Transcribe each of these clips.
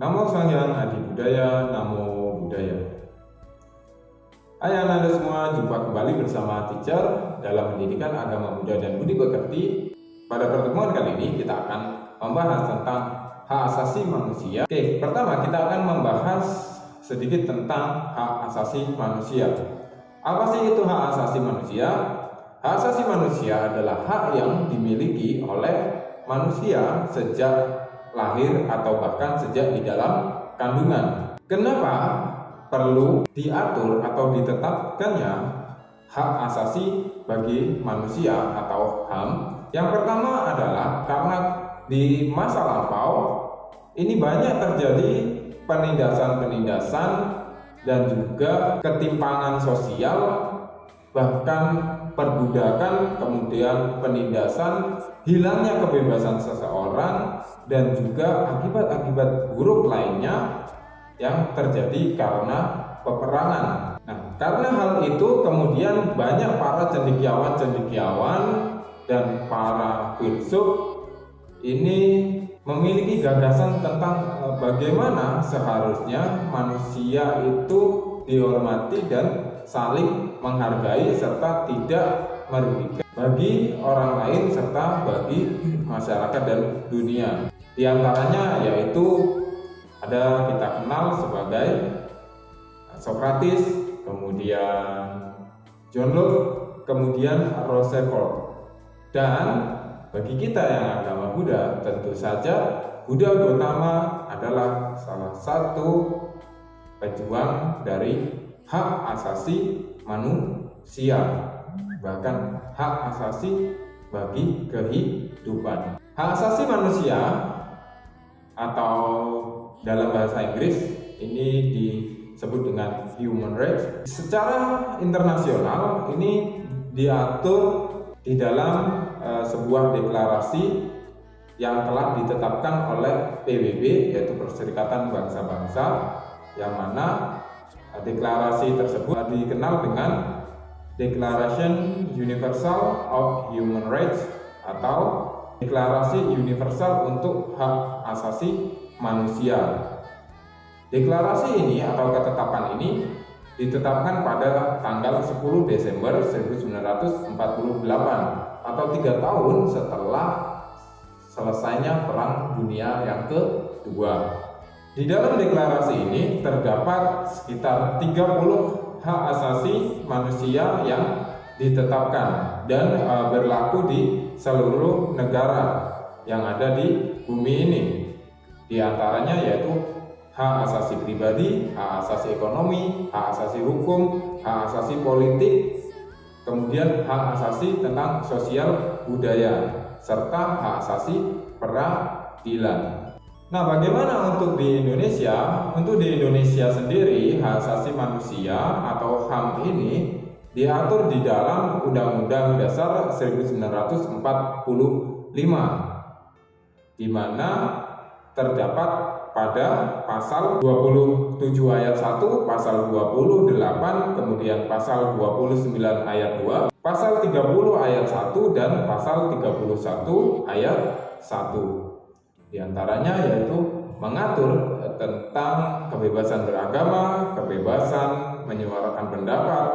Namo Sang Adi Budaya, Namo Budaya. Hai anak-anak semua, jumpa kembali bersama Teacher dalam pendidikan agama Buddha dan Budi Pekerti. Pada pertemuan kali ini kita akan membahas tentang hak asasi manusia. Oke, pertama kita akan membahas sedikit tentang hak asasi manusia. Apa sih itu hak asasi manusia? Hak asasi manusia adalah hak yang dimiliki oleh manusia sejak lahir atau bahkan sejak di dalam kandungan. Kenapa perlu diatur atau ditetapkannya hak asasi bagi manusia atau HAM? Yang pertama adalah karena di masa lampau ini banyak terjadi penindasan-penindasan dan juga ketimpangan sosial, bahkan perbudakan, kemudian penindasan, hilangnya kebebasan seseorang, dan juga akibat-akibat buruk lainnya yang terjadi karena peperangan. Nah, karena hal itu kemudian banyak para cendekiawan-cendekiawan dan para filsuf ini memiliki gagasan tentang bagaimana seharusnya manusia itu dihormati dan saling menghargai serta tidak merugikan bagi orang lain serta bagi masyarakat dan dunia. Di antaranya yaitu ada kita kenal sebagai Socrates, kemudian John Locke, kemudian Rousseau. Dan bagi kita yang agama Buddha, tentu saja Buddha Gautama adalah salah satu pejuang dari hak asasi manusia, bahkan hak asasi bagi kehidupan. Hak asasi manusia atau dalam bahasa Inggris ini disebut dengan human rights. Secara internasional ini diatur di dalam sebuah deklarasi yang telah ditetapkan oleh PBB, yaitu Perserikatan Bangsa-Bangsa, yang mana deklarasi tersebut dikenal dengan Declaration Universal of Human Rights atau Deklarasi Universal untuk Hak Asasi Manusia. Deklarasi ini atau ketetapan ini ditetapkan pada tanggal 10 Desember 1948 atau 3 tahun setelah selesainya Perang Dunia yang kedua. Di dalam deklarasi ini terdapat sekitar 30 hak asasi manusia yang ditetapkan dan berlaku di seluruh negara yang ada di bumi ini. Di antaranya yaitu hak asasi pribadi, hak asasi ekonomi, hak asasi hukum, hak asasi politik, kemudian hak asasi tentang sosial budaya, serta hak asasi peradilan. Nah, bagaimana untuk di Indonesia? Untuk di Indonesia sendiri, hak asasi manusia atau HAM ini diatur di dalam Undang-Undang Dasar 1945, di mana terdapat pada pasal 27 ayat 1, pasal 28, kemudian pasal 29 ayat 2, pasal 30 ayat 1, dan pasal 31 ayat 1. Di antaranya yaitu mengatur tentang kebebasan beragama, kebebasan menyuarakan pendapat,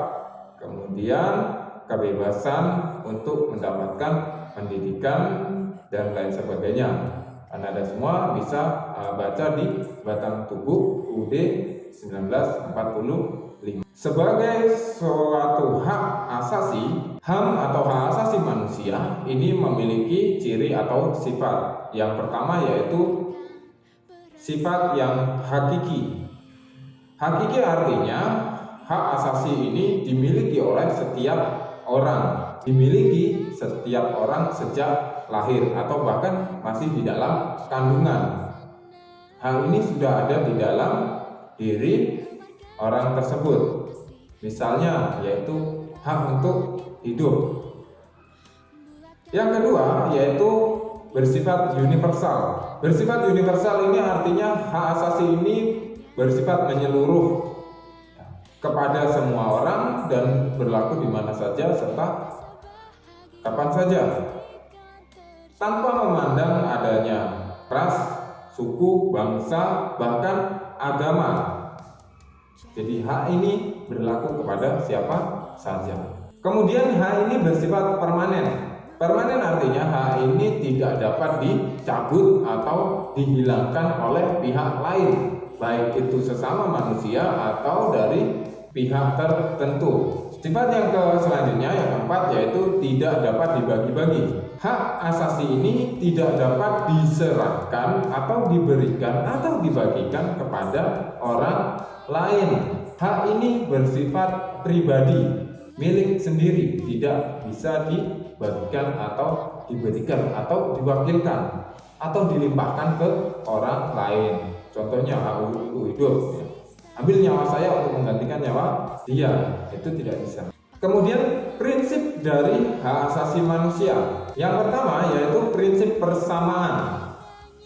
kemudian kebebasan untuk mendapatkan pendidikan dan lain sebagainya. Anda semua bisa baca di Batang Tubuh UUD 1945. Sebagai suatu hak asasi, HAM atau hak asasi manusia ini memiliki ciri atau sifat. Yang pertama yaitu sifat yang hakiki. Hakiki artinya hak asasi ini dimiliki oleh setiap orang, dimiliki setiap orang sejak lahir atau bahkan masih di dalam kandungan. Hal ini sudah ada di dalam diri orang tersebut. Misalnya yaitu hak untuk hidup. Yang kedua yaitu bersifat universal. Bersifat universal ini artinya hak asasi ini bersifat menyeluruh kepada semua orang dan berlaku di mana saja serta kapan saja, tanpa memandang adanya ras, suku, bangsa, bahkan agama. Jadi hak ini berlaku kepada siapa saja. Kemudian hak ini bersifat permanen. Permanen artinya hak ini tidak dapat dicabut atau dihilangkan oleh pihak lain, baik itu sesama manusia atau dari pihak tertentu. Sifat yang selanjutnya, yang keempat, yaitu tidak dapat dibagi-bagi. Hak asasi ini tidak dapat diserahkan atau diberikan atau dibagikan kepada orang lain. Hak ini bersifat pribadi, milik sendiri, tidak bisa dibagikan atau diberikan atau diwakilkan atau dilimpahkan ke orang lain. Contohnya hak untuk hidup, ambil nyawa saya untuk menggantikan nyawa dia, itu tidak bisa. Kemudian prinsip dari hak asasi manusia. Yang pertama yaitu prinsip persamaan,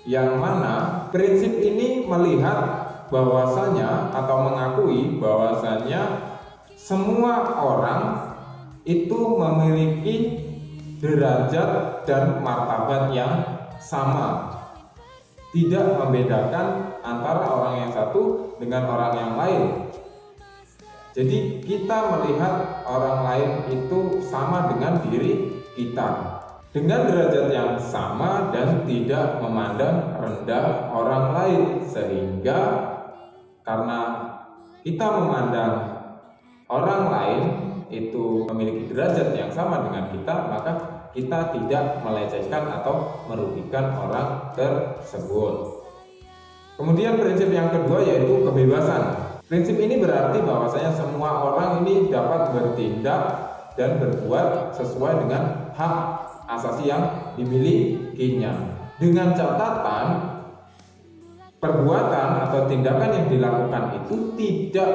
yang mana prinsip ini melihat bahwasanya atau mengakui bahwasanya semua orang itu memiliki derajat dan martabat yang sama, tidak membedakan antara orang yang satu dengan orang yang lain. Jadi kita melihat orang lain itu sama dengan diri kita, dengan derajat yang sama dan tidak memandang rendah orang lain, sehingga karena kita memandang orang lain itu memiliki derajat yang sama dengan kita, maka kita tidak melecehkan atau merugikan orang tersebut. Kemudian prinsip yang kedua yaitu kebebasan. Prinsip ini berarti bahwasanya semua orang ini dapat bertindak dan berbuat sesuai dengan hak asasi yang dimilikinya, dengan catatan perbuatan atau tindakan yang dilakukan itu tidak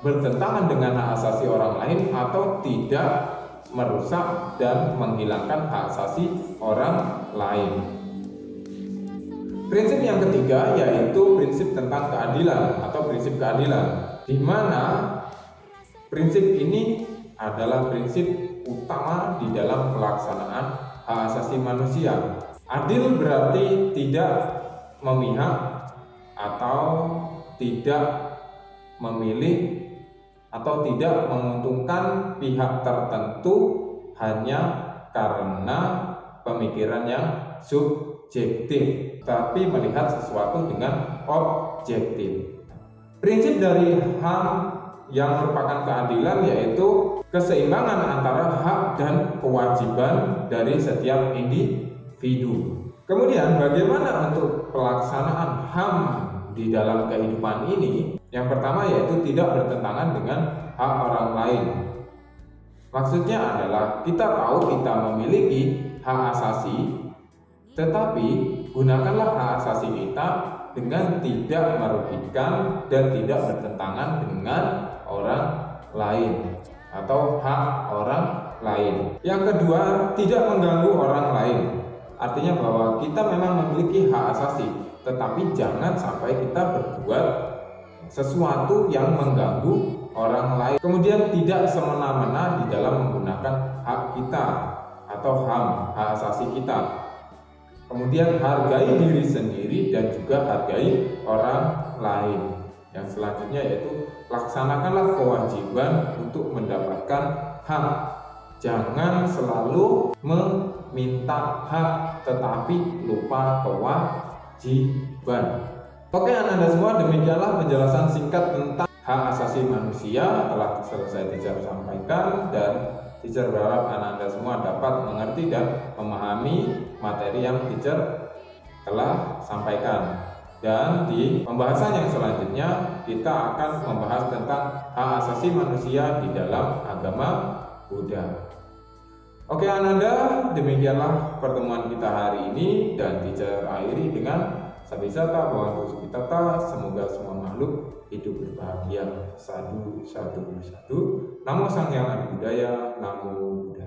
bertentangan dengan hak asasi orang lain atau tidak merusak dan menghilangkan hak asasi orang lain. Prinsip yang ketiga yaitu prinsip tentang keadilan atau prinsip keadilan, di mana prinsip ini adalah prinsip utama di dalam pelaksanaan hak asasi manusia. Adil berarti tidak memihak atau tidak memilih atau tidak menguntungkan pihak tertentu hanya karena pemikiran yang subjektif, tapi melihat sesuatu dengan objektif. Prinsip dari HAM yang merupakan keadilan yaitu keseimbangan antara hak dan kewajiban dari setiap individu. Kemudian bagaimana untuk pelaksanaan HAM di dalam kehidupan ini? Yang pertama yaitu tidak bertentangan dengan hak orang lain. Maksudnya adalah kita tahu kita memiliki hak asasi, tetapi gunakanlah hak asasi kita dengan tidak merugikan dan tidak bertentangan dengan orang lain atau hak orang lain. Yang kedua, tidak mengganggu orang lain. Artinya bahwa kita memang memiliki hak asasi, tetapi jangan sampai kita berbuat sesuatu yang mengganggu orang lain. Kemudian tidak semena-mena di dalam menggunakan hak kita atau HAM, hak asasi kita. Kemudian hargai diri sendiri dan juga hargai orang lain. Yang selanjutnya yaitu laksanakanlah kewajiban untuk mendapatkan hak. Jangan selalu meminta hak tetapi lupa kewajiban. Oke anak-anak semua, demikianlah penjelasan singkat tentang hak asasi manusia telah selesai teacher sampaikan, dan teacher berharap anak-anak semua dapat mengerti dan memahami materi yang teacher telah sampaikan. Dan di pembahasan yang selanjutnya kita akan membahas tentang hak asasi manusia di dalam agama Buddha. Oke anak-anak, demikianlah pertemuan kita hari ini, dan teacher akhiri dengan Sabisata Bhavantu Sukhitata, semoga semua makhluk hidup berbahagia. Sadu, sadu, sadu. Namo Sang Hyang Adi Budaya, Namo Buddhaya.